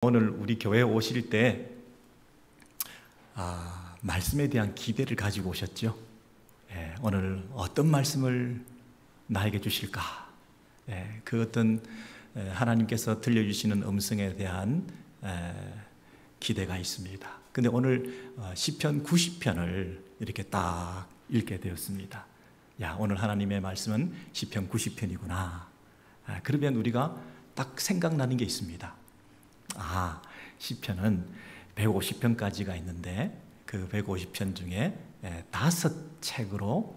오늘 우리 교회에 오실 때 말씀에 대한 기대를 가지고 오셨죠? 오늘 어떤 말씀을 나에게 주실까? 그 어떤 하나님께서 들려주시는 음성에 대한 기대가 있습니다. 근데 오늘 시편 90편을 이렇게 딱 읽게 되었습니다. 오늘 하나님의 말씀은 시편 90편이구나. 그러면 우리가 딱 생각나는 게 있습니다. 시편은 150편까지가 있는데 그 150편 중에 5책으로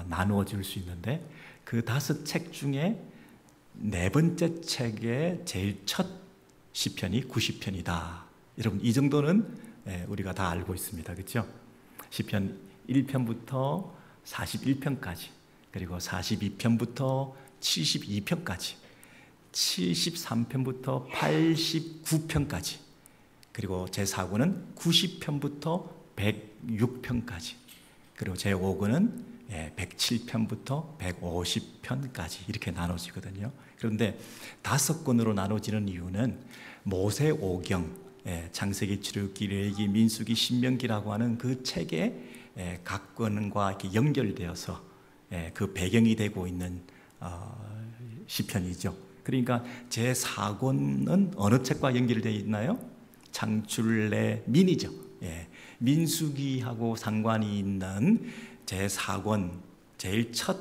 나누어질 수 있는데 그 5책 중에 4번째 책의 제일 첫 시편이 90편이다. 여러분, 이 정도는 우리가 다 알고 있습니다. 그렇죠? 시편 1편부터 41편까지, 그리고 42편부터 72편까지, 73편부터 89편까지, 그리고 제4구는 90편부터 106편까지, 그리고 제5구는 107편부터 150편까지 이렇게 나눠지거든요. 그런데 5권으로 나눠지는 이유는 모세오경, 창세기, 출애굽기, 레위기, 민수기, 신명기라고 하는 그 책에 각 권과 이렇게 연결되어서 그 배경이 되고 있는 시편이죠. 그러니까 제4권은 어느 책과 연결되어 있나요? 창출래 민이죠. 민수기하고 상관이 있는 제4권 제일 첫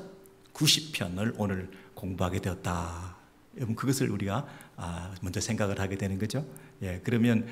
90편을 오늘 공부하게 되었다. 여러분, 그것을 우리가 먼저 생각을 하게 되는 거죠. 그러면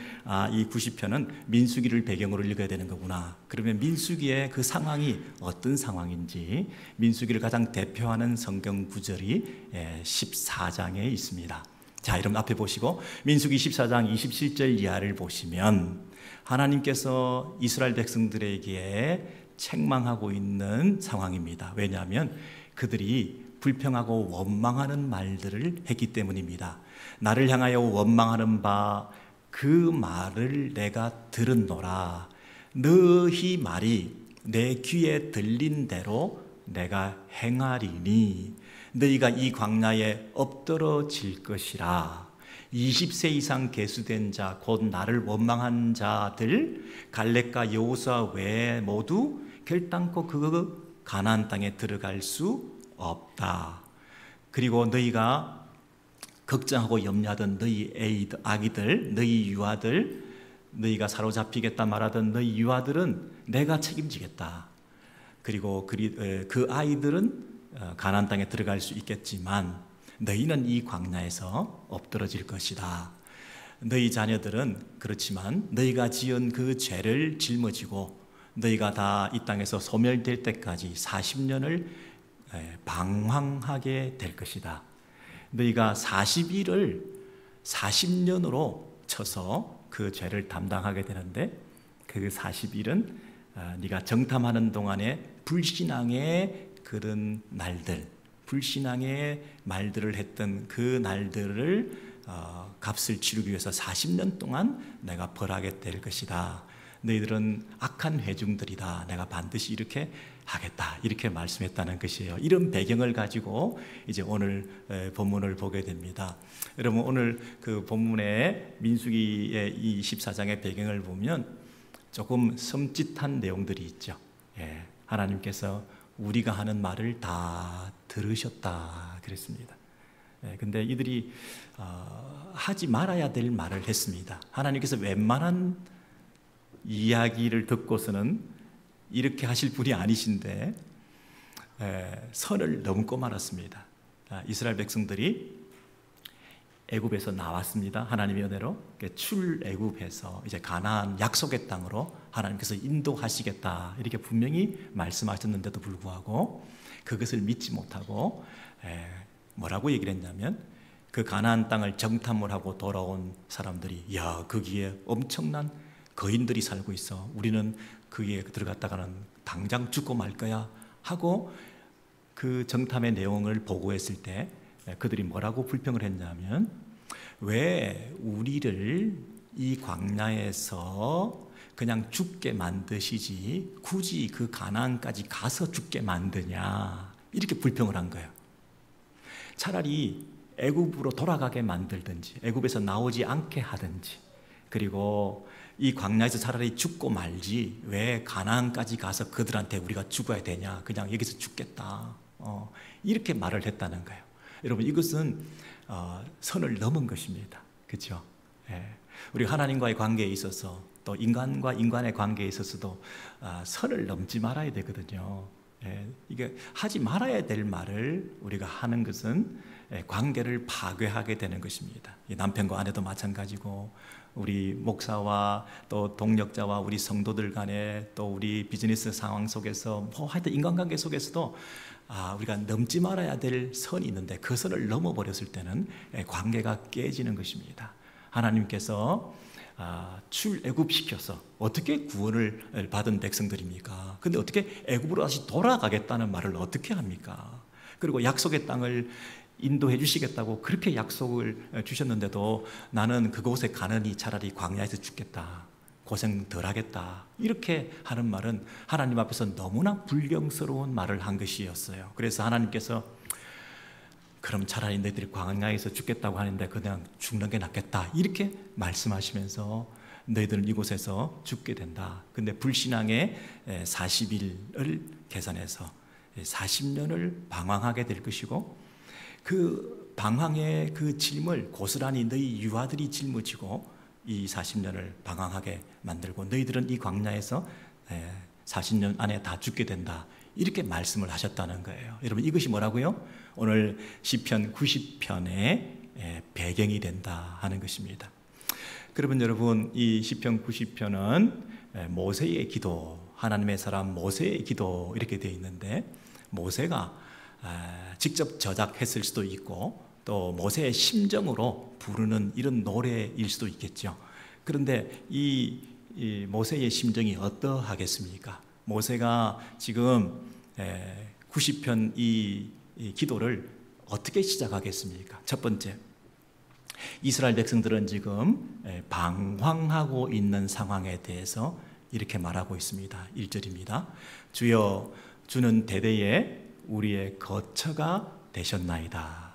이 90편은 민수기를 배경으로 읽어야 되는 거구나. 그러면 민수기의 그 상황이 어떤 상황인지, 민수기를 가장 대표하는 성경 구절이 14장에 있습니다. 자, 여러분 앞에 보시고 민수기 14장 27절 이하를 보시면 하나님께서 이스라엘 백성들에게 책망하고 있는 상황입니다. 왜냐하면 그들이 불평하고 원망하는 말들을 했기 때문입니다. 나를 향하여 원망하는 바 그 말을 내가 들었노라. 너희 말이 내 귀에 들린 대로 내가 행하리니 너희가 이 광야에 엎드러질 것이라. 20세 이상 계수된 자, 곧 나를 원망한 자들 갈렙과 여호수아 외에 모두 결단코 그 가나안 땅에 들어갈 수 없다. 그리고 너희가 걱정하고 염려하던 너희 아기들, 너희 유아들, 너희가 사로잡히겠다 말하던 너희 유아들은 내가 책임지겠다. 그리고 그 아이들은 가나안 땅에 들어갈 수 있겠지만 너희는 이 광야에서 엎드러질 것이다. 너희 자녀들은 그렇지만 너희가 지은 그 죄를 짊어지고 너희가 다 이 땅에서 소멸될 때까지 40년을 방황하게 될 것이다. 너희가 40일을 40년으로 쳐서 그 죄를 담당하게 되는데 그 40일은 네가 정탐하는 동안에 불신앙의 그런 날들, 불신앙의 말들을 했던 그 날들을 값을 치르기 위해서 40년 동안 내가 벌하게 될 것이다. 너희들은 악한 회중들이다. 내가 반드시 이렇게 하겠다. 이렇게 말씀했다는 것이에요. 이런 배경을 가지고 이제 오늘 본문을 보게 됩니다. 여러분, 오늘 그 본문의 민수기의 이 14장의 배경을 보면 조금 섬찟한 내용들이 있죠. 하나님께서 우리가 하는 말을 다 들으셨다 그랬습니다. 근데 이들이 하지 말아야 될 말을 했습니다. 하나님께서 웬만한 이야기를 듣고서는 이렇게 하실 분이 아니신데 선을 넘고 말았습니다. 이스라엘 백성들이 애굽에서 나왔습니다. 하나님의 은혜로 출애굽해서 이제 가나안 약속의 땅으로 하나님께서 인도하시겠다 이렇게 분명히 말씀하셨는데도 불구하고 그것을 믿지 못하고 뭐라고 얘기를 했냐면 그 가나안 땅을 정탐을 하고 돌아온 사람들이 거기에 엄청난 거인들이 살고 있어. 우리는 거기에 들어갔다가는 당장 죽고 말 거야 하고 그 정탐의 내용을 보고했을 때 그들이 뭐라고 불평을 했냐면 왜 우리를 이 광야에서 그냥 죽게 만드시지 굳이 그 가나안까지 가서 죽게 만드냐 이렇게 불평을 한 거예요. 차라리 애굽으로 돌아가게 만들든지 애굽에서 나오지 않게 하든지, 그리고 이 광야에서 차라리 죽고 말지 왜 가나안까지 가서 그들한테 우리가 죽어야 되냐, 그냥 여기서 죽겠다, 이렇게 말을 했다는 거예요. 여러분, 이것은 선을 넘은 것입니다. 그렇죠? 예. 우리 하나님과의 관계에 있어서, 또 인간과 인간의 관계에 있어서도 선을 넘지 말아야 되거든요. 예. 이게 하지 말아야 될 말을 우리가 하는 것은 관계를 파괴하게 되는 것입니다. 남편과 아내도 마찬가지고, 우리 목사와 또 동력자와 우리 성도들 간에, 또 우리 비즈니스 상황 속에서, 하여튼 인간관계 속에서도 우리가 넘지 말아야 될 선이 있는데 그 선을 넘어버렸을 때는 관계가 깨지는 것입니다. 하나님께서 출애굽시켜서 어떻게 구원을 받은 백성들입니까? 근데 어떻게 애굽으로 다시 돌아가겠다는 말을 어떻게 합니까? 그리고 약속의 땅을 인도해 주시겠다고 그렇게 약속을 주셨는데도 나는 그곳에 가느니 차라리 광야에서 죽겠다, 고생 덜 하겠다, 이렇게 하는 말은 하나님 앞에서 너무나 불경스러운 말을 한 것이었어요. 그래서 하나님께서 그럼 차라리 너희들이 광야에서 죽겠다고 하는데 그냥 죽는 게 낫겠다, 이렇게 말씀하시면서 너희들은 이곳에서 죽게 된다. 근데 불신앙의 40일을 계산해서 40년을 방황하게 될 것이고, 그 방황의 그 짐을 고스란히 너희 유아들이 짊어지고 이 40년을 방황하게 만들고, 너희들은 이 광야에서 40년 안에 다 죽게 된다, 이렇게 말씀을 하셨다는 거예요. 여러분, 이것이 뭐라고요? 오늘 시편 90편의 배경이 된다 하는 것입니다. 그러면 여러분, 이 시편 90편은 모세의 기도, 하나님의 사람 모세의 기도, 이렇게 되어 있는데, 모세가 직접 저작했을 수도 있고 또 모세의 심정으로 부르는 이런 노래일 수도 있겠죠. 그런데 이 모세의 심정이 어떠하겠습니까? 모세가 지금 90편 이 기도를 어떻게 시작하겠습니까? 첫 번째, 이스라엘 백성들은 지금 방황하고 있는 상황에 대해서 이렇게 말하고 있습니다. 1절입니다. 주여, 주는 대대에 우리의 거처가 되셨나이다.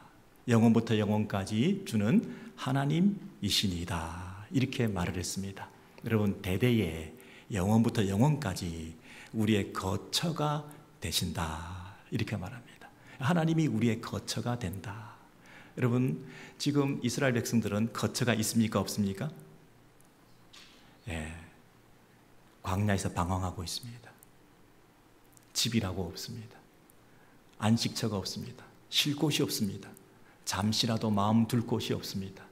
영원부터 영원까지 주는 하나님이시니이다. 이렇게 말을 했습니다. 여러분, 대대에 영원부터 영원까지 우리의 거처가 되신다, 이렇게 말합니다. 하나님이 우리의 거처가 된다. 여러분, 지금 이스라엘 백성들은 거처가 있습니까, 없습니까? 광야에서 방황하고 있습니다. 집이라고 없습니다. 안식처가 없습니다. 쉴 곳이 없습니다. 잠시라도 마음 둘 곳이 없습니다.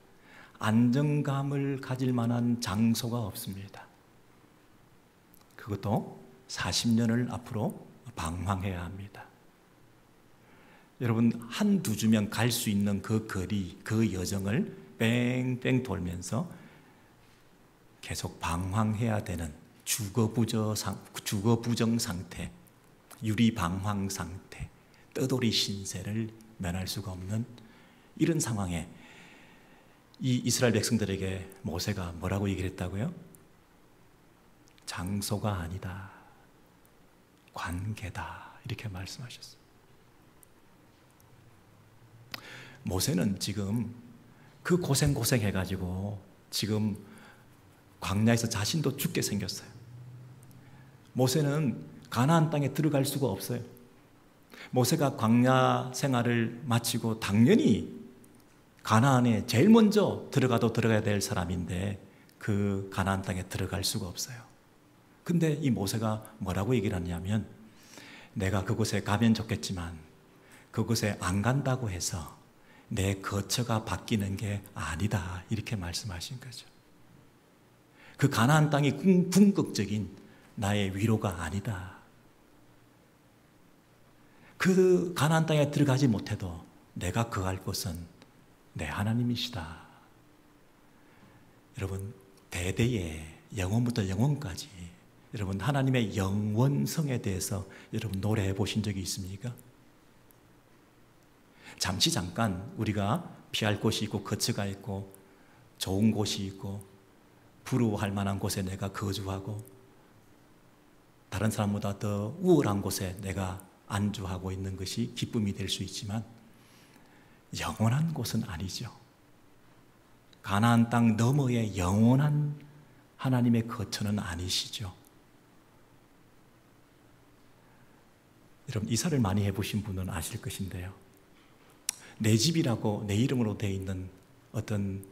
안정감을 가질 만한 장소가 없습니다. 그것도 40년을 앞으로 방황해야 합니다. 여러분, 한두 주면 갈 수 있는 그 거리, 그 여정을 뺑뺑 돌면서 계속 방황해야 되는 주거부정 상태, 유리방황 상태, 떠돌이 신세를 면할 수가 없는 이런 상황에 이 이스라엘 백성들에게 모세가 뭐라고 얘기를 했다고요? 장소가 아니다, 관계다, 이렇게 말씀하셨어요. 모세는 지금 그 고생해가지고 지금 광야에서 자신도 죽게 생겼어요. 모세는 가나안 땅에 들어갈 수가 없어요. 모세가 광야 생활을 마치고 당연히 가나안에 제일 먼저 들어가야 될 사람인데 그 가나안 땅에 들어갈 수가 없어요. 근데 이 모세가 뭐라고 얘기를 하냐면, 내가 그곳에 가면 좋겠지만 그곳에 안 간다고 해서 내 거처가 바뀌는 게 아니다, 이렇게 말씀하신 거죠. 그 가나안 땅이 궁극적인 나의 위로가 아니다. 그 가나안 땅에 들어가지 못해도 내가 거할 곳은 내 하나님이시다. 여러분, 대대에 영원부터 영원까지 여러분 하나님의 영원성에 대해서 여러분 노래해 보신 적이 있습니까? 잠깐 우리가 피할 곳이 있고 거처가 있고 좋은 곳이 있고 부러워할 만한 곳에 내가 거주하고 다른 사람보다 더 우월한 곳에 내가 안주하고 있는 것이 기쁨이 될 수 있지만, 영원한 곳은 아니죠. 가나안 땅 너머의 영원한 하나님의 거처는 아니시죠. 여러분, 이사를 많이 해보신 분은 아실 것인데요, 내 집이라고 내 이름으로 되어 있는 어떤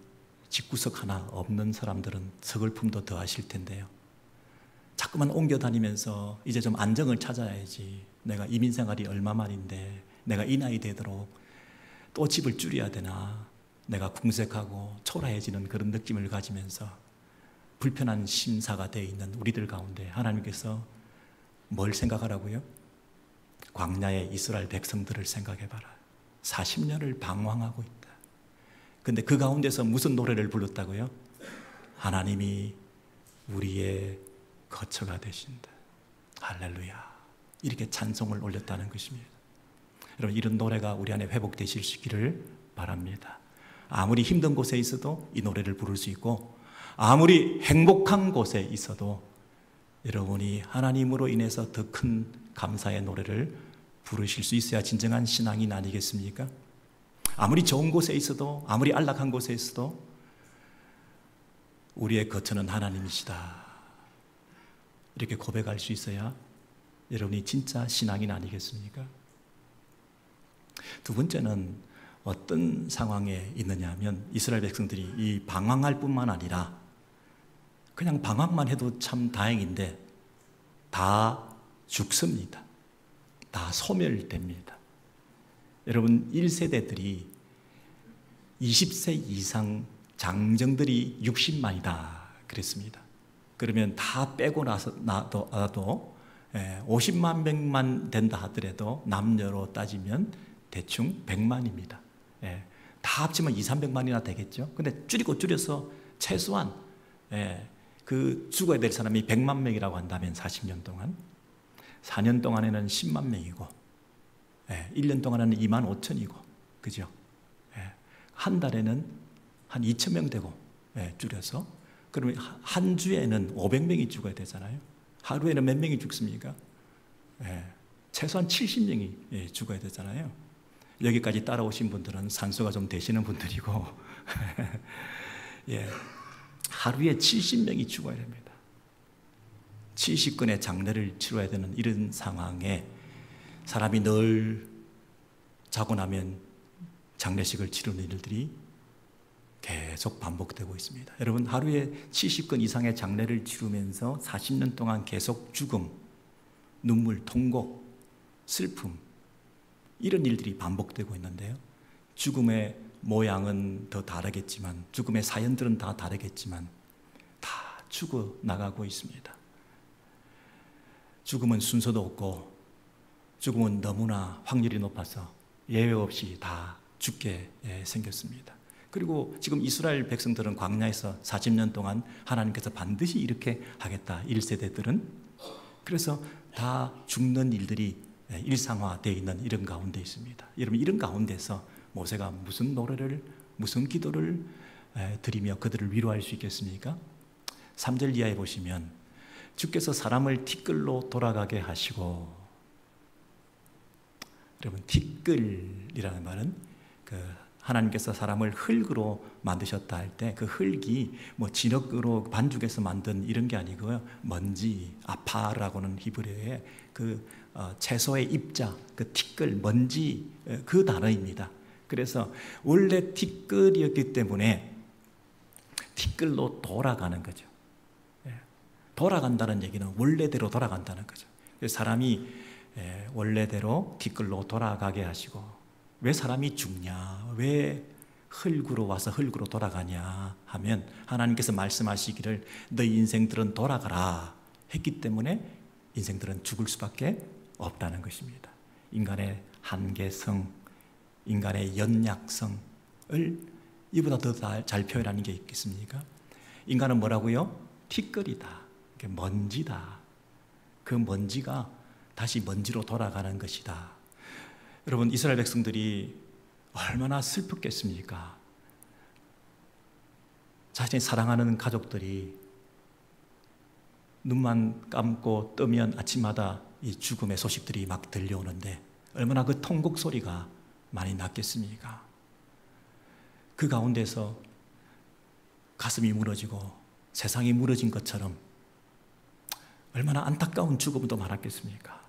집구석 하나 없는 사람들은 서글픔도 더 하실 텐데요, 자꾸만 옮겨 다니면서 이제 좀 안정을 찾아야지, 내가 이민 생활이 얼마만인데 내가 이 나이 되도록 또 집을 줄여야 되나, 내가 궁색하고 초라해지는 그런 느낌을 가지면서 불편한 심사가 되어 있는 우리들 가운데 하나님께서 뭘 생각하라고요? 광야의 이스라엘 백성들을 생각해봐라. 40년을 방황하고 있다. 근데 그 가운데서 무슨 노래를 불렀다고요? 하나님이 우리의 거처가 되신다. 할렐루야. 이렇게 찬송을 올렸다는 것입니다. 여러분, 이런 노래가 우리 안에 회복되시기를 바랍니다. 아무리 힘든 곳에 있어도 이 노래를 부를 수 있고, 아무리 행복한 곳에 있어도 여러분이 하나님으로 인해서 더 큰 감사의 노래를 부르실 수 있어야 진정한 신앙인 아니겠습니까? 아무리 좋은 곳에 있어도, 아무리 안락한 곳에 있어도 우리의 거처는 하나님이시다, 이렇게 고백할 수 있어야 여러분이 진짜 신앙인 아니겠습니까? 두 번째는 어떤 상황에 있느냐 하면, 이스라엘 백성들이 이 방황할 뿐만 아니라 그냥 방황만 해도 참 다행인데 다 죽습니다. 다 소멸됩니다. 여러분, 1세대들이 20세 이상 장정들이 60만이다 그랬습니다. 그러면 다 빼고 나도 50만 명만 된다 하더라도 남녀로 따지면 대충 100만입니다. 다 합치면 200~300만이나 되겠죠. 근데 줄여서 최소한 그 죽어야 될 사람이 100만 명이라고 한다면 40년 동안, 4년 동안에는 10만 명이고, 1년 동안에는 2만 5천이고, 그죠? 한 달에는 한 2천 명 되고, 줄여서. 그러면 한 주에는 500명이 죽어야 되잖아요. 하루에는 몇 명이 죽습니까? 최소한 70명이 죽어야 되잖아요. 여기까지 따라오신 분들은 산소가 좀 되시는 분들이고, 하루에 70명이 죽어야 됩니다. 70건의 장례를 치러야 되는 이런 상황에 사람이 늘 자고 나면 장례식을 치르는 일들이 계속 반복되고 있습니다. 여러분, 하루에 70건 이상의 장례를 치르면서 40년 동안 계속 죽음, 눈물, 통곡, 슬픔, 이런 일들이 반복되고 있는데요, 죽음의 모양은 더 다르겠지만, 죽음의 사연들은 다 다르겠지만 다 죽어나가고 있습니다. 죽음은 순서도 없고, 죽음은 너무나 확률이 높아서 예외 없이 다 죽게 생겼습니다. 그리고 지금 이스라엘 백성들은 광야에서 40년 동안 하나님께서 반드시 이렇게 하겠다, 1세대들은. 그래서 다 죽는 일들이 일상화되어 있는 이런 가운데 있습니다. 여러분, 이런 가운데서 모세가 무슨 노래를, 무슨 기도를 드리며 그들을 위로할 수 있겠습니까? 3절 이하에 보시면, 주께서 사람을 티끌로 돌아가게 하시고, 여러분, 티끌이라는 말은 하나님께서 사람을 흙으로 만드셨다 할 때 그 흙이 뭐 진흙으로 반죽해서 만든 이런 게 아니고요, 먼지, 아파라고는 히브리어의 채소의 입자, 그 티끌, 먼지, 그 단어입니다. 그래서 원래 티끌이었기 때문에 티끌로 돌아가는 거죠. 돌아간다는 얘기는 원래대로 돌아간다는 거죠. 그래서 사람이 원래대로 티끌로 돌아가게 하시고, 왜 사람이 죽냐, 왜 흙으로 와서 흙으로 돌아가냐 하면, 하나님께서 말씀하시기를 너희 인생들은 돌아가라 했기 때문에 인생들은 죽을 수밖에 없다는 것입니다. 인간의 한계성, 인간의 연약성을 이보다 더 잘 표현하는 게 있겠습니까? 인간은 뭐라고요? 티끌이다, 먼지다. 그 먼지가 다시 먼지로 돌아가는 것이다. 여러분, 이스라엘 백성들이 얼마나 슬펐겠습니까? 자신이 사랑하는 가족들이 눈만 감고 뜨면 아침마다 이 죽음의 소식들이 막 들려오는데 얼마나 그 통곡 소리가 많이 났겠습니까? 그 가운데서 가슴이 무너지고 세상이 무너진 것처럼 얼마나 안타까운 죽음도 많았겠습니까?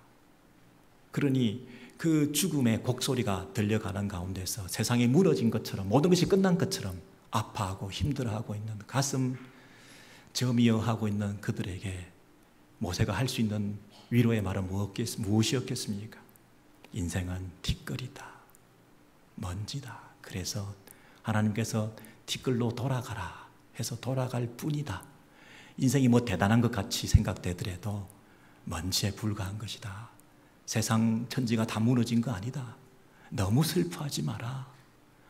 그러니 그 죽음의 곡소리가 들려가는 가운데서 세상이 무너진 것처럼 모든 것이 끝난 것처럼 아파하고 힘들어하고 있는 가슴 저미어하고 있는 그들에게 모세가 할 수 있는 위로의 말은 무엇이었겠습니까? 인생은 티끌이다, 먼지다. 그래서 하나님께서 티끌로 돌아가라 해서 돌아갈 뿐이다. 인생이 뭐 대단한 것 같이 생각되더라도 먼지에 불과한 것이다. 세상 천지가 다 무너진 거 아니다. 너무 슬퍼하지 마라.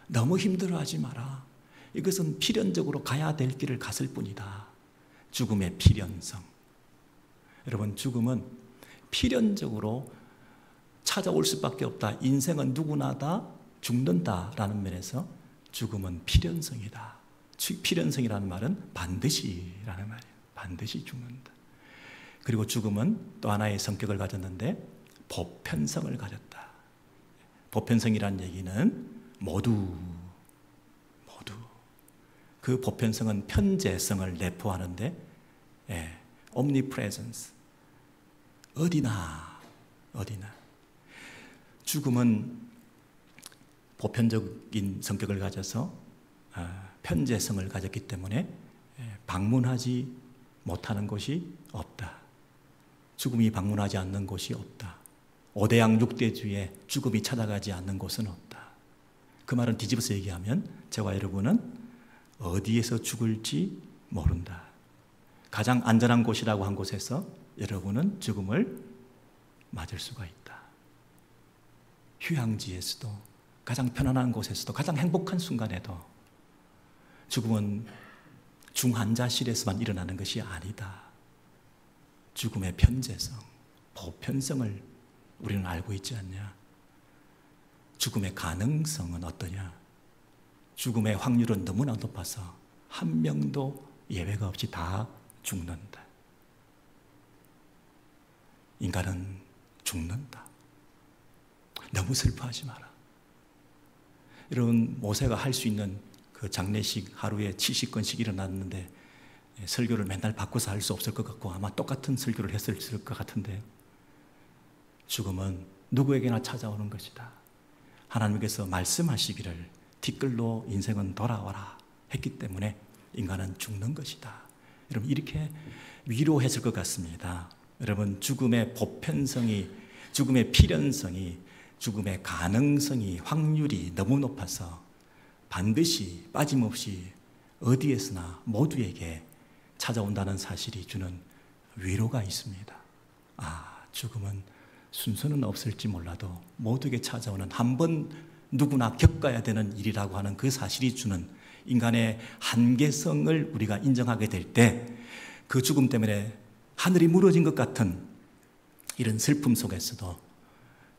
너무 힘들어하지 마라. 이것은 필연적으로 가야 될 길을 갔을 뿐이다. 죽음의 필연성. 여러분, 죽음은 필연적으로 찾아올 수밖에 없다. 인생은 누구나 다 죽는다라는 면에서 죽음은 필연성이다. 필연성이라는 말은 반드시라는 말이에요. 반드시 죽는다. 그리고 죽음은 또 하나의 성격을 가졌는데 보편성을 가졌다. 보편성이라는 얘기는 모두 그 보편성은 편재성을 내포하는데 omnipresence, 어디나 죽음은 보편적인 성격을 가져서 편재성을 가졌기 때문에 방문하지 못하는 곳이 없다. 죽음이 방문하지 않는 곳이 없다. 오대양 육대주에 죽음이 찾아가지 않는 곳은 없다. 그 말은 뒤집어서 얘기하면 저와 여러분은 어디에서 죽을지 모른다. 가장 안전한 곳이라고 한 곳에서 여러분은 죽음을 맞을 수가 있다. 휴양지에서도, 가장 편안한 곳에서도, 가장 행복한 순간에도 죽음은 중환자실에서만 일어나는 것이 아니다. 죽음의 편재성, 보편성을 우리는 알고 있지 않냐? 죽음의 가능성은 어떠냐? 죽음의 확률은 너무나 높아서 한 명도 예외가 없이 다 죽는다. 인간은 죽는다. 너무 슬퍼하지 마라. 여러분, 모세가 할 수 있는 그 장례식 하루에 70건씩 일어났는데 설교를 맨날 바꿔서 할 수 없을 것 같고 아마 똑같은 설교를 했을 것 같은데, 죽음은 누구에게나 찾아오는 것이다. 하나님께서 말씀하시기를 티끌로 인생은 돌아와라 했기 때문에 인간은 죽는 것이다. 여러분, 이렇게 위로했을 것 같습니다. 여러분, 죽음의 보편성이, 죽음의 필연성이, 죽음의 가능성이, 확률이 너무 높아서 반드시 빠짐없이 어디에서나 모두에게 찾아온다는 사실이 주는 위로가 있습니다. 죽음은 순서는 없을지 몰라도 모두에게 찾아오는, 한 번 누구나 겪어야 되는 일이라고 하는 그 사실이 주는 인간의 한계성을 우리가 인정하게 될 때, 그 죽음 때문에 하늘이 무너진 것 같은 이런 슬픔 속에서도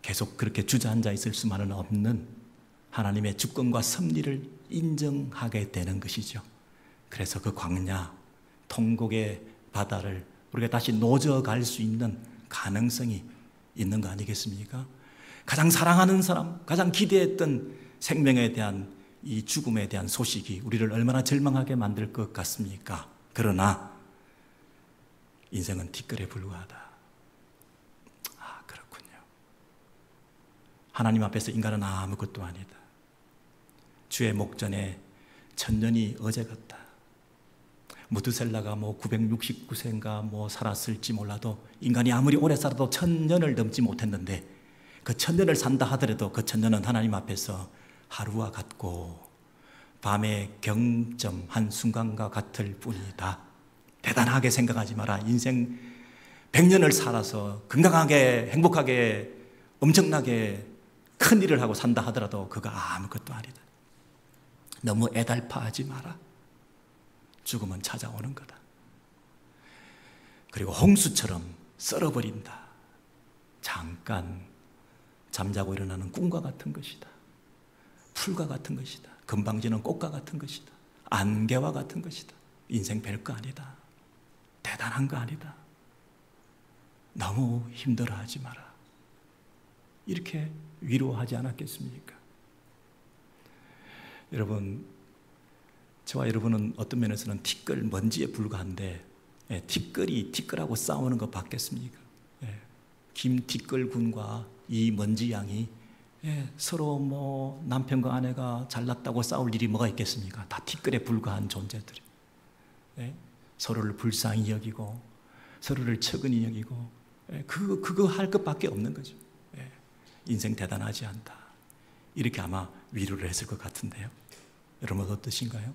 계속 그렇게 주저앉아 있을 수만은 없는 하나님의 주권과 섭리를 인정하게 되는 것이죠. 그래서 그 광야, 통곡의 바다를 우리가 다시 노져갈 수 있는 가능성이 있는 거 아니겠습니까? 가장 사랑하는 사람, 가장 기대했던 생명에 대한 이 죽음에 대한 소식이 우리를 얼마나 절망하게 만들 것 같습니까? 그러나 인생은 티끌에 불과하다. 그렇군요. 하나님 앞에서 인간은 아무것도 아니다. 주의 목전에 천년이 어제 같다. 무드셀라가 969세인가 살았을지 몰라도 인간이 아무리 오래 살아도 1000년을 넘지 못했는데, 그 1000년을 산다 하더라도 그 1000년은 하나님 앞에서 하루와 같고 밤의 경점 한 순간과 같을 뿐이다. 대단하게 생각하지 마라. 인생 100년을 살아서 건강하게 행복하게 엄청나게 큰 일을 하고 산다 하더라도 그거 아무것도 아니다. 너무 애달파하지 마라. 죽음은 찾아오는 거다. 그리고 홍수처럼 썰어버린다. 잠깐 잠자고 일어나는 꿈과 같은 것이다. 풀과 같은 것이다. 금방 지는 꽃과 같은 것이다. 안개와 같은 것이다. 인생 별거 아니다. 대단한 거 아니다. 너무 힘들어하지 마라. 이렇게 위로하지 않았겠습니까? 여러분, 저와 여러분은 어떤 면에서는 티끌 먼지에 불과한데, 티끌이 티끌하고 싸우는 것 받겠습니까? 김티끌군과 이 먼지 양이 서로 뭐 남편과 아내가 잘났다고 싸울 일이 뭐가 있겠습니까? 다 티끌에 불과한 존재들이. 서로를 불쌍히 여기고 서로를 측은히 여기고 그거 할 것밖에 없는 거죠. 인생 대단하지 않다, 이렇게 아마 위로를 했을 것 같은데요. 여러분 어떠신가요?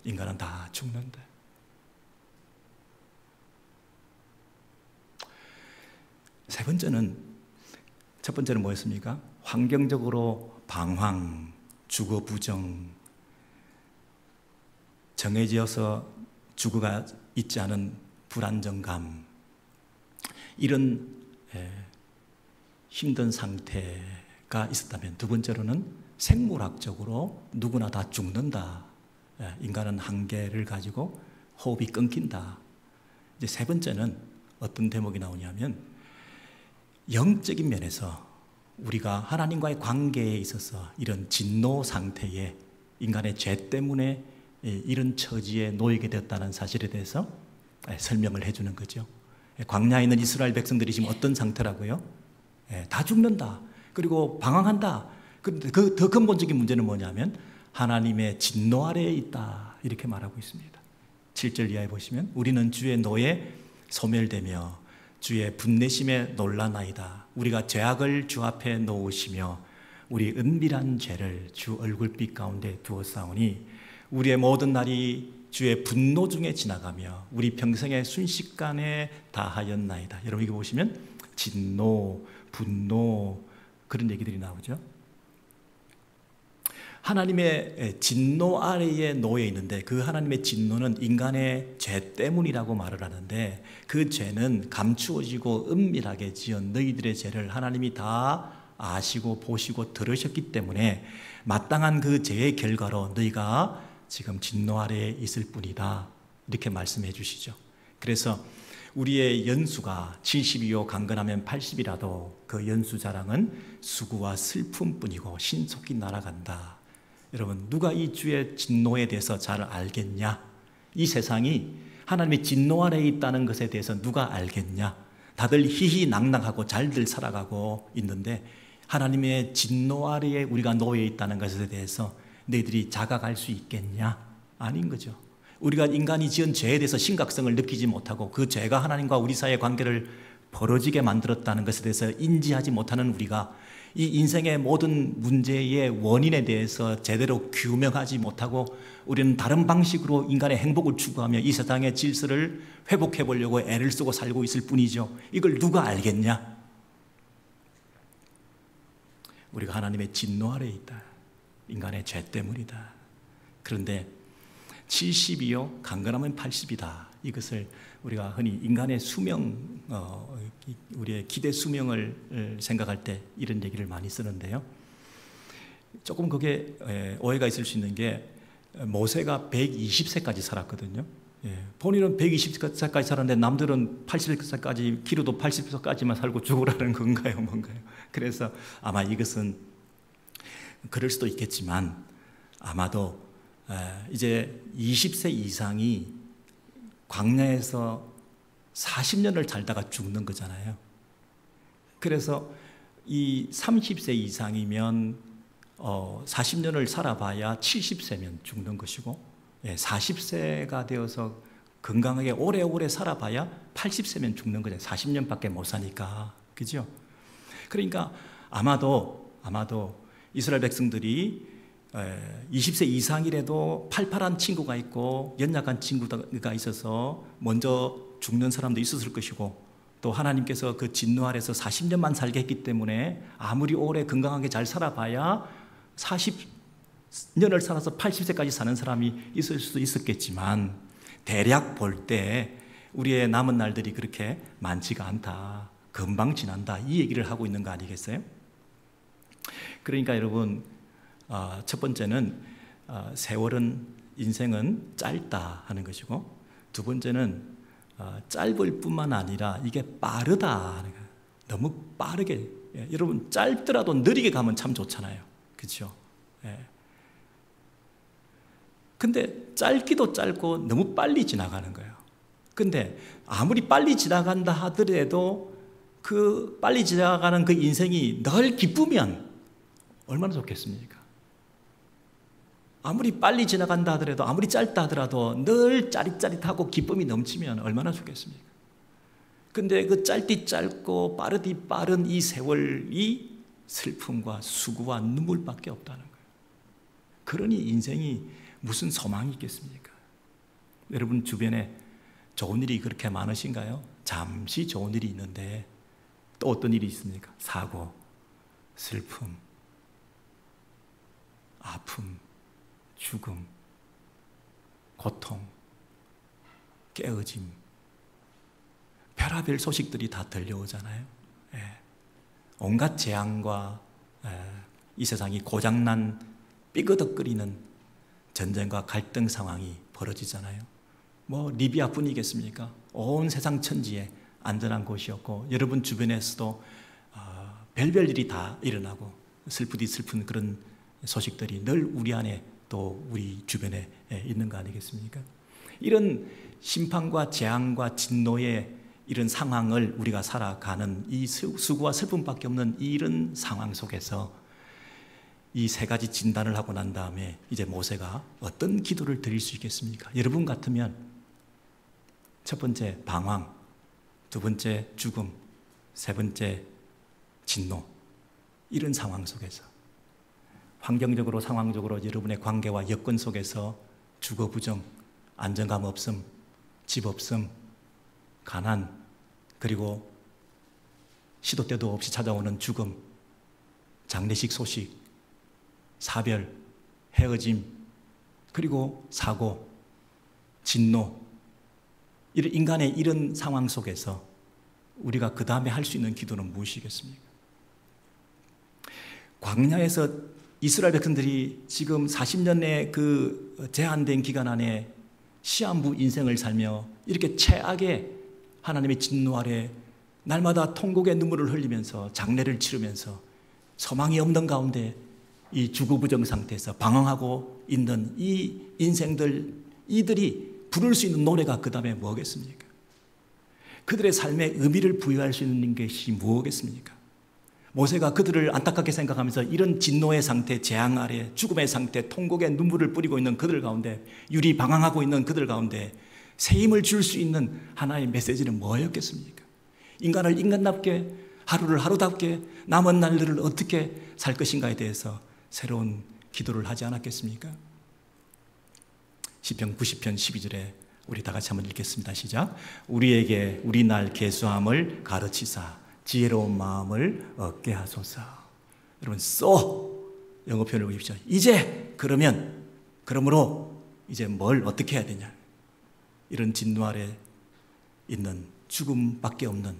인간은 다 죽는다. 세 번째는, 첫 번째는 뭐였습니까? 환경적으로 방황, 주거 부정, 정해져서 주거가 있지 않은 불안정감, 이런 힘든 상태가 있었다면, 두 번째로는 생물학적으로 누구나 다 죽는다. 인간은 한계를 가지고 호흡이 끊긴다. 이제 세 번째는 어떤 대목이 나오냐면, 영적인 면에서 우리가 하나님과의 관계에 있어서 이런 진노 상태에, 인간의 죄 때문에 이런 처지에 놓이게 되었다는 사실에 대해서 설명을 해주는 거죠. 광야에 있는 이스라엘 백성들이 지금 어떤 상태라고요? 다 죽는다. 그리고 방황한다. 그런데 그 더 근본적인 문제는 뭐냐면 하나님의 진노 아래에 있다, 이렇게 말하고 있습니다. 7절 이하에 보시면, 우리는 주의 노에 소멸되며 주의 분내심에 놀라나이다. 우리가 죄악을 주 앞에 놓으시며 우리 은밀한 죄를 주 얼굴빛 가운데 두었사오니 우리의 모든 날이 주의 분노 중에 지나가며 우리 평생의 순식간에 다하였나이다. 여러분 이거 보시면 진노, 분노, 그런 얘기들이 나오죠. 하나님의 진노 아래에 놓여 있는데, 그 하나님의 진노는 인간의 죄 때문이라고 말을 하는데, 그 죄는 감추어지고 은밀하게 지은 너희들의 죄를 하나님이 다 아시고 보시고 들으셨기 때문에 마땅한 그 죄의 결과로 너희가 지금 진노 아래에 있을 뿐이다, 이렇게 말씀해 주시죠. 그래서 우리의 연수가 70이요 강건하면 80이라도 그 연수 자랑은 수고와 슬픔뿐이고 신속히 날아간다. 여러분, 누가 이 주의 진노에 대해서 잘 알겠냐? 이 세상이 하나님의 진노 아래에 있다는 것에 대해서 누가 알겠냐? 다들 희희낙낙하고 잘들 살아가고 있는데, 하나님의 진노 아래에 우리가 놓여 있다는 것에 대해서 너희들이 자각할 수 있겠냐? 아닌 거죠. 우리가 인간이 지은 죄에 대해서 심각성을 느끼지 못하고 그 죄가 하나님과 우리 사이의 관계를 벌어지게 만들었다는 것에 대해서 인지하지 못하는 우리가 이 인생의 모든 문제의 원인에 대해서 제대로 규명하지 못하고 우리는 다른 방식으로 인간의 행복을 추구하며 이 세상의 질서를 회복해 보려고 애를 쓰고 살고 있을 뿐이죠. 이걸 누가 알겠냐? 우리가 하나님의 진노 아래에 있다. 인간의 죄 때문이다. 그런데 70이요 강건하면 80이다. 이것을 우리가 흔히 인간의 수명, 우리의 기대 수명을 생각할 때 이런 얘기를 많이 쓰는데요. 조금 그게 오해가 있을 수 있는 게, 모세가 120세까지 살았거든요. 본인은 120세까지 살았는데 남들은 80세까지, 기르도 80세까지만 살고 죽으라는 건가요, 뭔가요? 그래서 아마 이것은 그럴 수도 있겠지만, 아마도 이제 20세 이상이 광야에서 40년을 살다가 죽는 거잖아요. 그래서 이 30세 이상이면 40년을 살아봐야 70세면 죽는 것이고, 40세가 되어서 건강하게 오래오래 살아봐야 80세면 죽는 거죠. 40년밖에 못 사니까. 그죠? 그러니까 아마도 이스라엘 백성들이 20세 이상이라도 팔팔한 친구가 있고 연약한 친구가 있어서 먼저 죽는 사람도 있었을 것이고, 또 하나님께서 그 진노 아래서 40년만 살게 했기 때문에 아무리 오래 건강하게 잘 살아봐야 40년을 살아서 80세까지 사는 사람이 있을 수도 있었겠지만, 대략 볼 때 우리의 남은 날들이 그렇게 많지가 않다, 금방 지난다, 이 얘기를 하고 있는 거 아니겠어요? 그러니까 여러분, 첫 번째는 세월은, 인생은 짧다 하는 것이고, 두 번째는 짧을 뿐만 아니라 이게 빠르다 하는 거예요. 너무 빠르게, 여러분 짧더라도 느리게 가면 참 좋잖아요. 그렇죠? 근데 짧기도 짧고 너무 빨리 지나가는 거예요. 근데 아무리 빨리 지나간다 하더라도 그 빨리 지나가는 그 인생이 늘 기쁘면 얼마나 좋겠습니까? 아무리 빨리 지나간다 하더라도, 아무리 짧다 하더라도 늘 짜릿짜릿하고 기쁨이 넘치면 얼마나 좋겠습니까? 근데 그 짧디 짧고 빠르디 빠른 이 세월이 슬픔과 수고와 눈물밖에 없다는 거예요. 그러니 인생이 무슨 소망이 있겠습니까? 여러분 주변에 좋은 일이 그렇게 많으신가요? 잠시 좋은 일이 있는데 또 어떤 일이 있습니까? 사고, 슬픔, 아픔, 죽음, 고통, 깨어짐, 별하별 소식들이 다 들려오잖아요. 예. 온갖 재앙과 이 세상이 고장난 삐그덕거리는 전쟁과 갈등 상황이 벌어지잖아요. 뭐 리비아뿐이겠습니까? 온 세상 천지에 안전한 곳이었고 여러분 주변에서도 별별 일이 다 일어나고 슬프디 슬픈 그런 소식들이 늘 우리 안에 또 우리 주변에 있는 거 아니겠습니까? 이런 심판과 재앙과 진노의 이런 상황을 우리가 살아가는 이 수고와 슬픔밖에 없는 이런 상황 속에서 이 세 가지 진단을 하고 난 다음에 이제 모세가 어떤 기도를 드릴 수 있겠습니까? 여러분 같으면 첫 번째 방황, 두 번째 죽음, 세 번째 진노, 이런 상황 속에서 환경적으로 상황적으로 여러분의 관계와 여건 속에서 주거 부정, 안정감 없음, 집 없음, 가난, 그리고 시도 때도 없이 찾아오는 죽음, 장례식 소식, 사별, 헤어짐, 그리고 사고, 진노, 이런 인간의 이런 상황 속에서 우리가 그 다음에 할 수 있는 기도는 무엇이겠습니까? 광야에서 이스라엘 백성들이 지금 40년의 그 제한된 기간 안에 시한부 인생을 살며 이렇게 최악의 하나님의 진노 아래 날마다 통곡의 눈물을 흘리면서 장례를 치르면서 소망이 없는 가운데 이 주거부정 상태에서 방황하고 있는 이 인생들, 이들이 부를 수 있는 노래가 그 다음에 뭐겠습니까? 그들의 삶에 의미를 부여할 수 있는 것이 무엇겠습니까? 모세가 그들을 안타깝게 생각하면서 이런 진노의 상태, 재앙 아래 죽음의 상태, 통곡의 눈물을 뿌리고 있는 그들 가운데, 유리 방황하고 있는 그들 가운데 새 힘을 줄 수 있는 하나의 메시지는 뭐였겠습니까? 인간을 인간답게, 하루를 하루답게, 남은 날들을 어떻게 살 것인가에 대해서 새로운 기도를 하지 않았겠습니까? 시편 90편 12절에 우리 다 같이 한번 읽겠습니다. 시작. 우리에게 우리 날 계수함을 가르치사 지혜로운 마음을 얻게 하소서. 여러분, 영어 표현을 보십시오. 이제 그러므로 이제 뭘 어떻게 해야 되냐? 이런 진노 아래 있는 죽음밖에 없는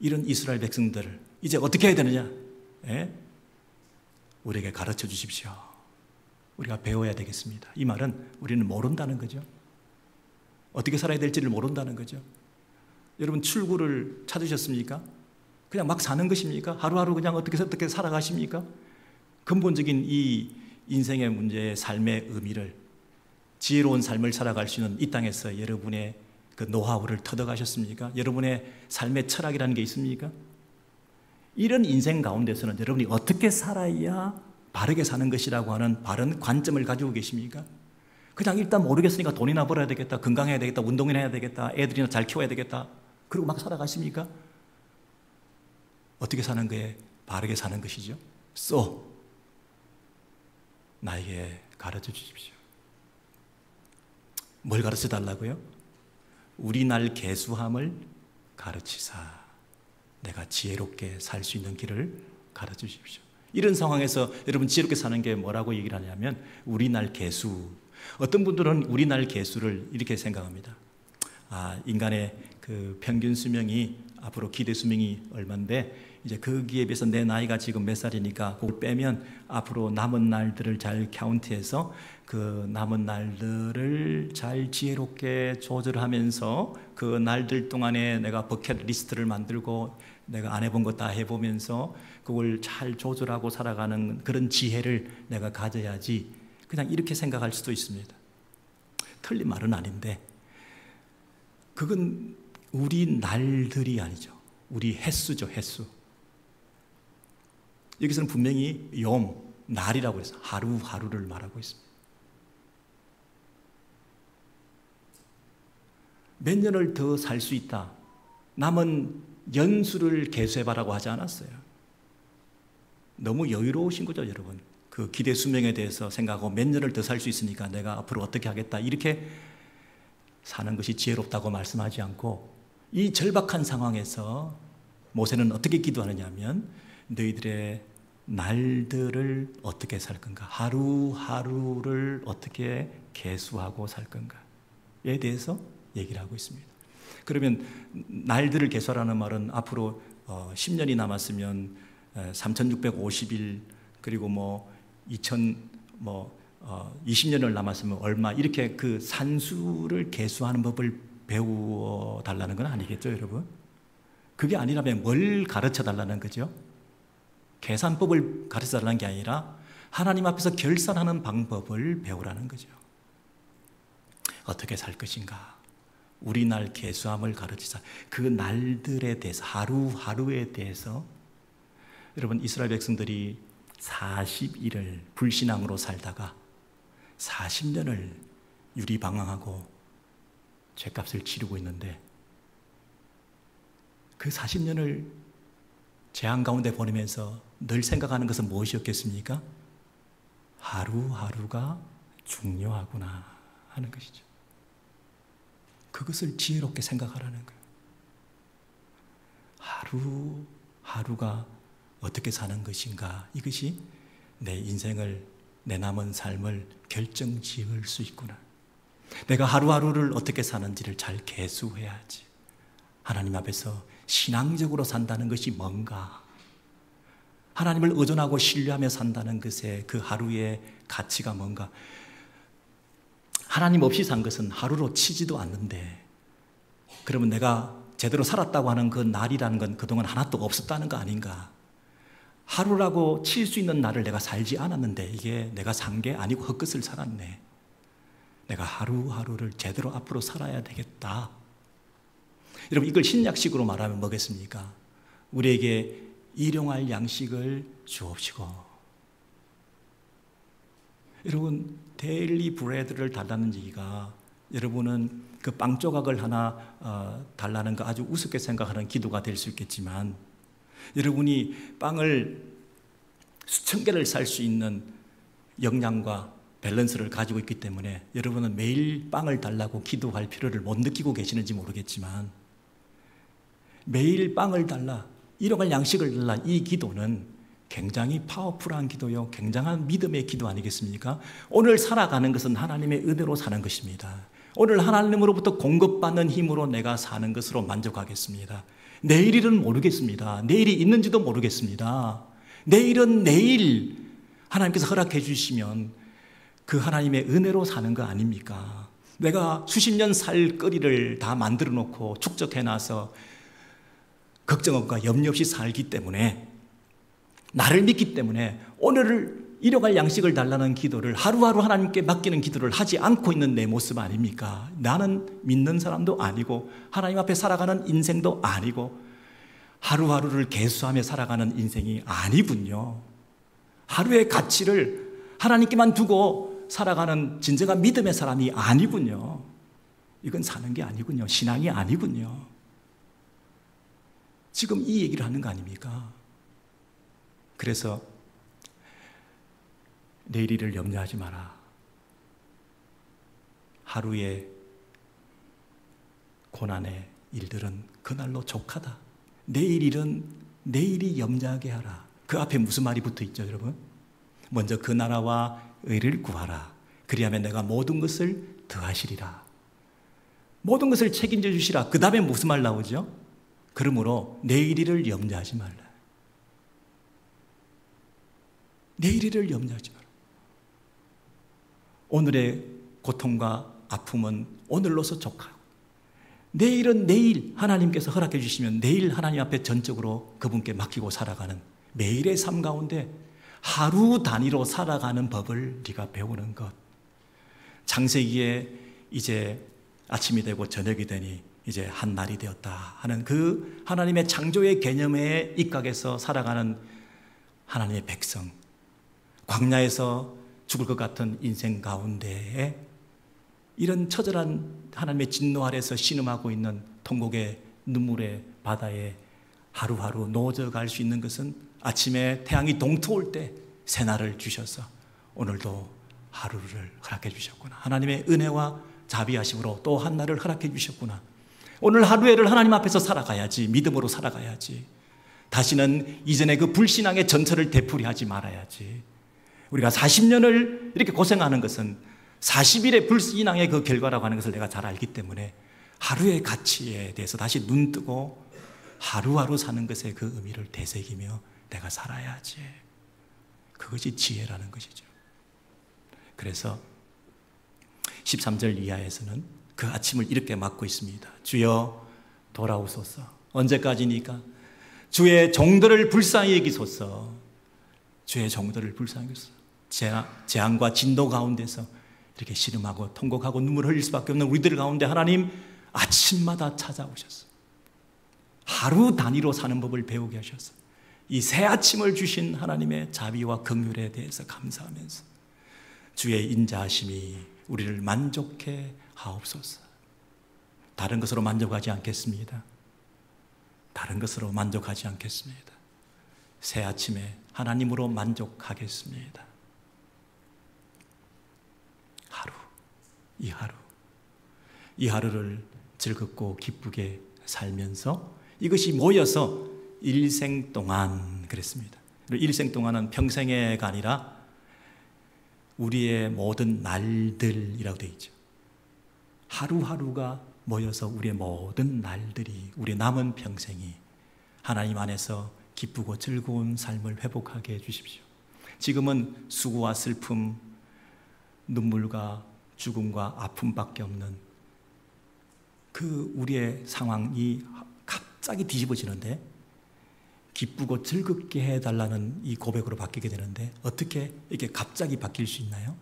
이런 이스라엘 백성들을 이제 어떻게 해야 되느냐? 예? 우리에게 가르쳐 주십시오. 우리가 배워야 되겠습니다. 이 말은 우리는 모른다는 거죠. 어떻게 살아야 될지를 모른다는 거죠. 여러분 출구를 찾으셨습니까? 그냥 막 사는 것입니까? 하루하루 그냥 어떻게 살아가십니까? 근본적인 이 인생의 문제의 삶의 의미를, 지혜로운 삶을 살아갈 수 있는 이 땅에서 여러분의 그 노하우를 터득하셨습니까? 여러분의 삶의 철학이라는 게 있습니까? 이런 인생 가운데서는 여러분이 어떻게 살아야 바르게 사는 것이라고 하는 바른 관점을 가지고 계십니까? 그냥 일단 모르겠으니까 돈이나 벌어야 되겠다, 건강해야 되겠다, 운동이나 해야 되겠다, 애들이나 잘 키워야 되겠다, 그리고 막 살아가십니까? 어떻게 사는 거에 바르게 사는 것이죠? 나에게 가르쳐 주십시오. 뭘 가르쳐 달라고요? 우리 날 계수함을 가르치사 내가 지혜롭게 살 수 있는 길을 가르쳐 주십시오. 이런 상황에서 여러분 지혜롭게 사는 게 뭐라고 얘기를 하냐면 우리 날 계수. 어떤 분들은 우리 날 계수를 이렇게 생각합니다. 인간의 그 평균 수명이 앞으로 기대 수명이 얼마인데 이제 거기에 비해서 내 나이가 지금 몇 살이니까 그걸 빼면 앞으로 남은 날들을 잘 카운트해서 그 남은 날들을 잘 지혜롭게 조절하면서 그 날들 동안에 내가 버킷 리스트를 만들고 내가 안 해본 거 다 해보면서 그걸 잘 조절하고 살아가는 그런 지혜를 내가 가져야지, 그냥 이렇게 생각할 수도 있습니다. 틀린 말은 아닌데 그건 우리 날들이 아니죠. 우리 횟수죠, 횟수. 여기서는 분명히 용, 날이라고 해서 하루하루를 말하고 있습니다. 몇 년을 더 살 수 있다. 남은 연수를 계수해봐라고 하지 않았어요. 너무 여유로우신 거죠, 여러분. 그 기대 수명에 대해서 생각하고 몇 년을 더 살 수 있으니까 내가 앞으로 어떻게 하겠다. 이렇게 사는 것이 지혜롭다고 말씀하지 않고 이 절박한 상황에서 모세는 어떻게 기도하느냐 하면 너희들의 날들을 어떻게 살 건가? 하루하루를 어떻게 계수하고 살 건가에 대해서 얘기를 하고 있습니다. 그러면 날들을 계수하라는 말은 앞으로 10년이 남았으면 3650일 그리고 20년을 남았으면 얼마 이렇게 그 산수를 계수하는 법을 배워 달라는 건 아니겠죠, 여러분? 그게 아니라면 뭘 가르쳐 달라는 거죠? 계산법을 가르쳐 달라는 게 아니라 하나님 앞에서 결산하는 방법을 배우라는 거죠. 어떻게 살 것인가? 우리 날 계수함을 가르치자. 그 날들에 대해서 하루하루에 대해서 여러분 이스라엘 백성들이 40일을 불신앙으로 살다가 40년을 유리방황하고 죄값을 치르고 있는데 그 40년을 재앙 가운데 보내면서 늘 생각하는 것은 무엇이었겠습니까? 하루하루가 중요하구나 하는 것이죠. 그것을 지혜롭게 생각하라는 거예요. 하루하루가 어떻게 사는 것인가, 이것이 내 인생을, 내 남은 삶을 결정지을 수 있구나. 내가 하루하루를 어떻게 사는지를 잘 계수해야지. 하나님 앞에서 신앙적으로 산다는 것이 뭔가, 하나님을 의존하고 신뢰하며 산다는 것의 그 하루의 가치가 뭔가. 하나님 없이 산 것은 하루로 치지도 않는데, 그러면 내가 제대로 살았다고 하는 그 날이라는 건 그동안 하나도 없었다는 거 아닌가? 하루라고 칠 수 있는 날을 내가 살지 않았는데 이게 내가 산 게 아니고 헛것을 살았네. 내가 하루하루를 제대로 앞으로 살아야 되겠다. 여러분, 이걸 신약식으로 말하면 뭐겠습니까? 우리에게 일용할 양식을 주옵시고. 여러분, 데일리 브레드를 달라는 얘기가, 여러분은 그 빵 조각을 하나 달라는 거 아주 우습게 생각하는 기도가 될 수 있겠지만, 여러분이 빵을 수천 개를 살 수 있는 역량과 밸런스를 가지고 있기 때문에 여러분은 매일 빵을 달라고 기도할 필요를 못 느끼고 계시는지 모르겠지만, 매일 빵을 달라, 일용할 양식을 달라, 이 기도는 굉장히 파워풀한 기도요, 굉장한 믿음의 기도 아니겠습니까? 오늘 살아가는 것은 하나님의 은혜로 사는 것입니다. 오늘 하나님으로부터 공급받는 힘으로 내가 사는 것으로 만족하겠습니다. 내일은 모르겠습니다. 내일이 있는지도 모르겠습니다. 내일은 내일 하나님께서 허락해 주시면 그 하나님의 은혜로 사는 거 아닙니까? 내가 수십 년 살 거리를 다 만들어 놓고 축적해 놔서 걱정 없고 염려 없이 살기 때문에, 나를 믿기 때문에 오늘을 일용할 양식을 달라는 기도를, 하루하루 하나님께 맡기는 기도를 하지 않고 있는 내 모습 아닙니까? 나는 믿는 사람도 아니고 하나님 앞에 살아가는 인생도 아니고 하루하루를 계수하며 살아가는 인생이 아니군요. 하루의 가치를 하나님께만 두고 살아가는 진정한 믿음의 사람이 아니군요. 이건 사는 게 아니군요. 신앙이 아니군요. 지금 이 얘기를 하는 거 아닙니까? 그래서 내일 일을 염려하지 마라. 하루의 고난의 일들은 그날로 족하다. 내일 일은 내일이 염려하게 하라. 그 앞에 무슨 말이 붙어 있죠, 여러분? 먼저 그 나라와 의를 구하라. 그리하면 내가 모든 것을 더하시리라. 모든 것을 책임져 주시라. 그 다음에 무슨 말 나오죠? 그러므로 내일 일을 염려하지 말라. 내일 일을 염려하지 마라. 오늘의 고통과 아픔은 오늘로서 족하고, 내일은 내일 하나님께서 허락해 주시면 내일 하나님 앞에 전적으로 그분께 맡기고 살아가는 매일의 삶 가운데 하루 단위로 살아가는 법을 네가 배우는 것. 창세기에 이제 아침이 되고 저녁이 되니 이제 한 날이 되었다 하는 그 하나님의 창조의 개념에 입각해서 살아가는 하나님의 백성, 광야에서 죽을 것 같은 인생 가운데에 이런 처절한 하나님의 진노 아래서 신음하고 있는 통곡의 눈물의 바다에 하루하루 노져갈 수 있는 것은 아침에 태양이 동트올 때 새날을 주셔서 오늘도 하루를 허락해 주셨구나. 하나님의 은혜와 자비하심으로 또 한 날을 허락해 주셨구나. 오늘 하루에를 하나님 앞에서 살아가야지. 믿음으로 살아가야지. 다시는 이전에 그 불신앙의 전철을 되풀이하지 말아야지. 우리가 40년을 이렇게 고생하는 것은 40일의 불신앙의 그 결과라고 하는 것을 내가 잘 알기 때문에 하루의 가치에 대해서 다시 눈 뜨고 하루하루 사는 것의 그 의미를 되새기며 내가 살아야지. 그것이 지혜라는 것이죠. 그래서 13절 이하에서는 그 아침을 이렇게 맞고 있습니다. 주여 돌아오소서. 언제까지니까? 주의 종들을 불쌍히 여기소서. 주의 종들을 불쌍히 여기소서. 재앙과 진도 가운데서 이렇게 신음하고 통곡하고 눈물 흘릴 수밖에 없는 우리들 가운데 하나님 아침마다 찾아오셔서 하루 단위로 사는 법을 배우게 하셔서 이 새 아침을 주신 하나님의 자비와 긍휼에 대해서 감사하면서 주의 인자하심이 우리를 만족해 하옵소서. 다른 것으로 만족하지 않겠습니다. 다른 것으로 만족하지 않겠습니다. 새 아침에 하나님으로 만족하겠습니다. 이 하루를 즐겁고 기쁘게 살면서 이것이 모여서 일생 동안 그랬습니다. 일생 동안은 평생애가 아니라 우리의 모든 날들이라고 되어 있죠. 하루하루가 모여서 우리의 모든 날들이, 우리의 남은 평생이 하나님 안에서 기쁘고 즐거운 삶을 회복하게 해주십시오. 지금은 수고와 슬픔, 눈물과 죽음과 아픔밖에 없는 그 우리의 상황이 갑자기 뒤집어지는데 기쁘고 즐겁게 해달라는 이 고백으로 바뀌게 되는데 어떻게 이렇게 갑자기 바뀔 수 있나요?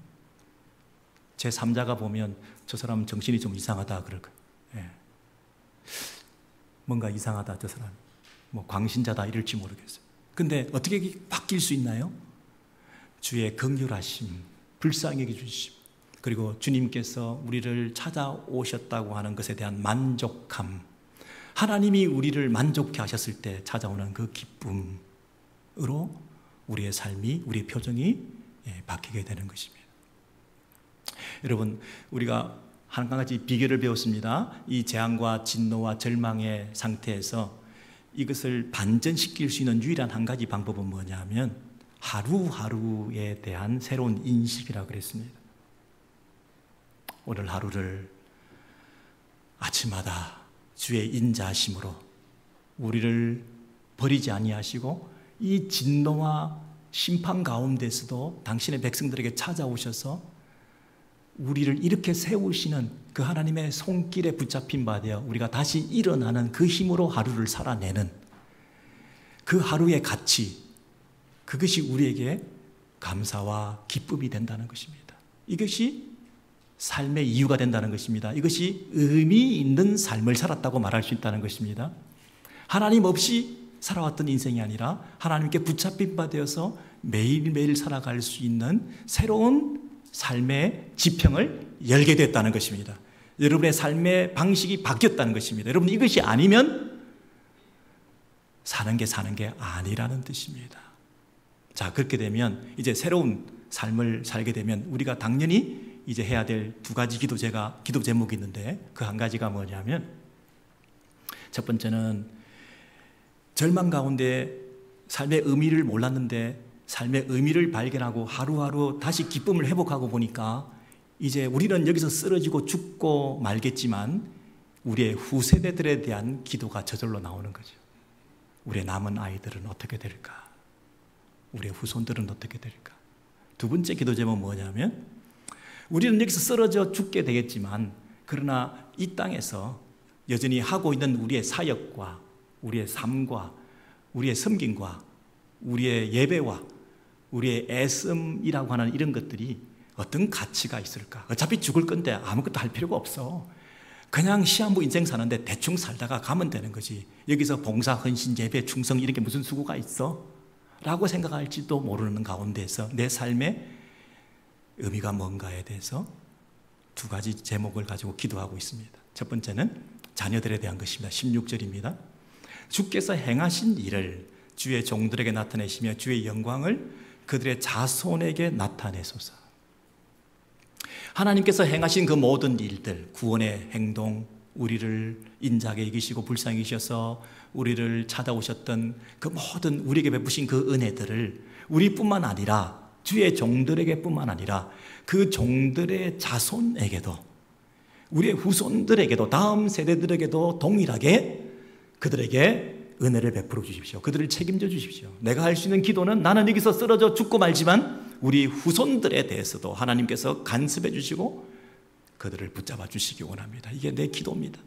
제 3자가 보면 저 사람 정신이 좀 이상하다 그럴 거예요. 예. 뭔가 이상하다 저 사람. 뭐 광신자다 이럴지 모르겠어요. 근데 어떻게 바뀔 수 있나요? 주의 긍휼하심, 불쌍히 여겨주심, 그리고 주님께서 우리를 찾아오셨다고 하는 것에 대한 만족함, 하나님이 우리를 만족해 하셨을 때 찾아오는 그 기쁨으로 우리의 삶이, 우리의 표정이 바뀌게 되는 것입니다. 여러분, 우리가 한 가지 비결을 배웠습니다. 이 재앙과 진노와 절망의 상태에서 이것을 반전시킬 수 있는 유일한 한 가지 방법은 뭐냐면 하루하루에 대한 새로운 인식이라고 그랬습니다. 오늘 하루를 아침마다 주의 인자하심으로 우리를 버리지 아니하시고 이 진노와 심판 가운데서도 당신의 백성들에게 찾아오셔서 우리를 이렇게 세우시는 그 하나님의 손길에 붙잡힌 바 되어 우리가 다시 일어나는 그 힘으로 하루를 살아내는 그 하루의 가치, 그것이 우리에게 감사와 기쁨이 된다는 것입니다. 이것이 삶의 이유가 된다는 것입니다. 이것이 의미 있는 삶을 살았다고 말할 수 있다는 것입니다. 하나님 없이 살아왔던 인생이 아니라 하나님께 붙잡힌 바 되어서 매일매일 살아갈 수 있는 새로운 삶의 지평을 열게 됐다는 것입니다. 여러분의 삶의 방식이 바뀌었다는 것입니다. 여러분, 이것이 아니면 사는 게 아니라는 뜻입니다. 자, 그렇게 되면 이제 새로운 삶을 살게 되면 우리가 당연히 이제 해야 될 두 가지 기도 제목이 있는데 그 한 가지가 뭐냐면 첫 번째는 절망 가운데 삶의 의미를 몰랐는데 삶의 의미를 발견하고 하루하루 다시 기쁨을 회복하고 보니까 이제 우리는 여기서 쓰러지고 죽고 말겠지만 우리의 후세대들에 대한 기도가 저절로 나오는 거죠. 우리의 남은 아이들은 어떻게 될까? 우리의 후손들은 어떻게 될까? 두 번째 기도 제목은 뭐냐면 우리는 여기서 쓰러져 죽게 되겠지만 그러나 이 땅에서 여전히 하고 있는 우리의 사역과 우리의 삶과 우리의 섬김과 우리의 예배와 우리의 애씀이라고 하는 이런 것들이 어떤 가치가 있을까? 어차피 죽을 건데 아무것도 할 필요가 없어. 그냥 시한부 인생 사는데 대충 살다가 가면 되는 거지. 여기서 봉사, 헌신, 예배, 충성 이런 게 무슨 수고가 있어? 라고 생각할지도 모르는 가운데서 내 삶의 의미가 뭔가에 대해서 두 가지 제목을 가지고 기도하고 있습니다. 첫 번째는 자녀들에 대한 것입니다. 16절입니다. 주께서 행하신 일을 주의 종들에게 나타내시며 주의 영광을 그들의 자손에게 나타내소서. 하나님께서 행하신 그 모든 일들, 구원의 행동, 우리를 인자하게 이기시고 불쌍히 여기셔서 우리를 찾아오셨던 그 모든 우리에게 베푸신 그 은혜들을 우리뿐만 아니라 주의 종들에게 뿐만 아니라 그 종들의 자손에게도 우리의 후손들에게도 다음 세대들에게도 동일하게 그들에게 은혜를 베풀어 주십시오. 그들을 책임져 주십시오. 내가 할 수 있는 기도는 나는 여기서 쓰러져 죽고 말지만 우리 후손들에 대해서도 하나님께서 간섭해 주시고 그들을 붙잡아 주시기 원합니다. 이게 내 기도입니다.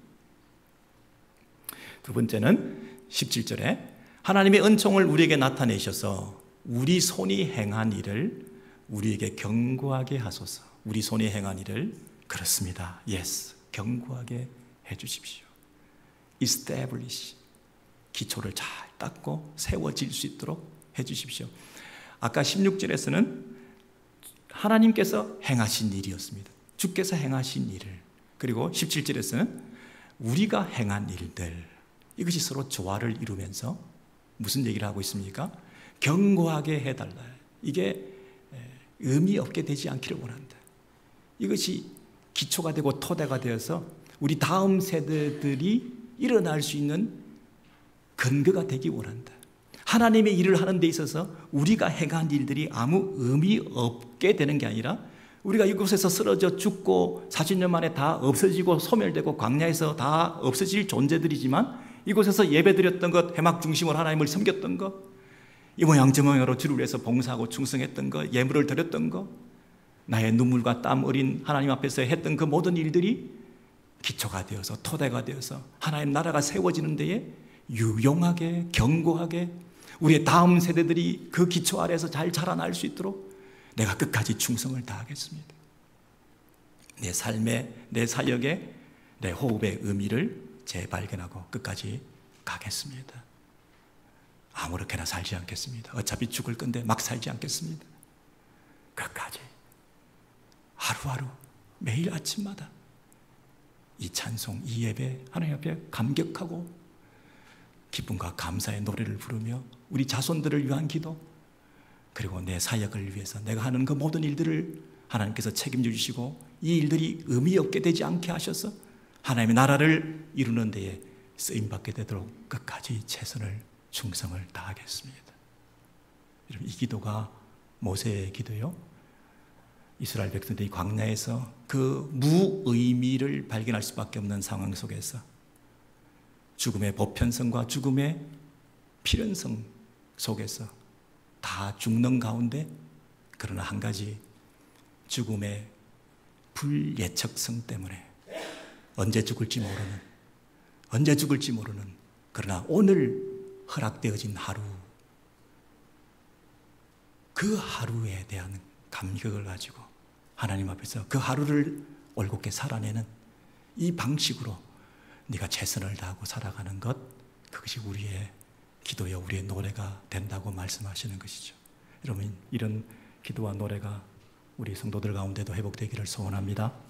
두 번째는 17절에 하나님의 은총을 우리에게 나타내셔서 우리 손이 행한 일을 우리에게 견고하게 하소서. 우리 손이 행한 일을 그렇습니다. Yes, 견고하게 해 주십시오. Establish, 기초를 잘 닦고 세워질 수 있도록 해 주십시오. 아까 16절에서는 하나님께서 행하신 일이었습니다. 주께서 행하신 일을. 그리고 17절에서는 우리가 행한 일들, 이것이 서로 조화를 이루면서 무슨 얘기를 하고 있습니까? 견고하게 해달라. 이게 의미 없게 되지 않기를 원한다. 이것이 기초가 되고 토대가 되어서 우리 다음 세대들이 일어날 수 있는 근거가 되기 원한다. 하나님의 일을 하는 데 있어서 우리가 행한 일들이 아무 의미 없게 되는 게 아니라 우리가 이곳에서 쓰러져 죽고 40년 만에 다 없어지고 소멸되고 광야에서 다 없어질 존재들이지만 이곳에서 예배드렸던 것, 회막 중심으로 하나님을 섬겼던 것, 이 모양 저 모양으로 주를 위해서 봉사하고 충성했던 것, 예물을 드렸던 것, 나의 눈물과 땀 어린 하나님 앞에서 했던 그 모든 일들이 기초가 되어서 토대가 되어서 하나님 나라가 세워지는 데에 유용하게 견고하게 우리의 다음 세대들이 그 기초 아래에서 잘 자라날 수 있도록 내가 끝까지 충성을 다하겠습니다. 내 삶에, 내 사역에, 내 호흡의 의미를 재발견하고 끝까지 가겠습니다. 아무렇게나 살지 않겠습니다. 어차피 죽을 건데 막 살지 않겠습니다. 끝까지 하루하루 매일 아침마다 이 찬송, 이 예배 하나님 앞에 감격하고 기쁨과 감사의 노래를 부르며 우리 자손들을 위한 기도, 그리고 내 사역을 위해서 내가 하는 그 모든 일들을 하나님께서 책임져 주시고 이 일들이 의미 없게 되지 않게 하셔서 하나님의 나라를 이루는 데에 쓰임받게 되도록 끝까지 최선을 충성을 다하겠습니다. 여러분, 이 기도가 모세의 기도요, 이스라엘 백성들이 광야에서 그 무의미를 발견할 수밖에 없는 상황 속에서 죽음의 보편성과 죽음의 필연성 속에서 다 죽는 가운데 그러나 한 가지 죽음의 불예측성 때문에 언제 죽을지 모르는 그러나 오늘 허락되어진 하루, 그 하루에 대한 감격을 가지고 하나님 앞에서 그 하루를 올곧게 살아내는 이 방식으로 네가 최선을 다하고 살아가는 것, 그것이 우리의 기도여 우리의 노래가 된다고 말씀하시는 것이죠. 여러분, 이런 기도와 노래가 우리 성도들 가운데도 회복되기를 소원합니다.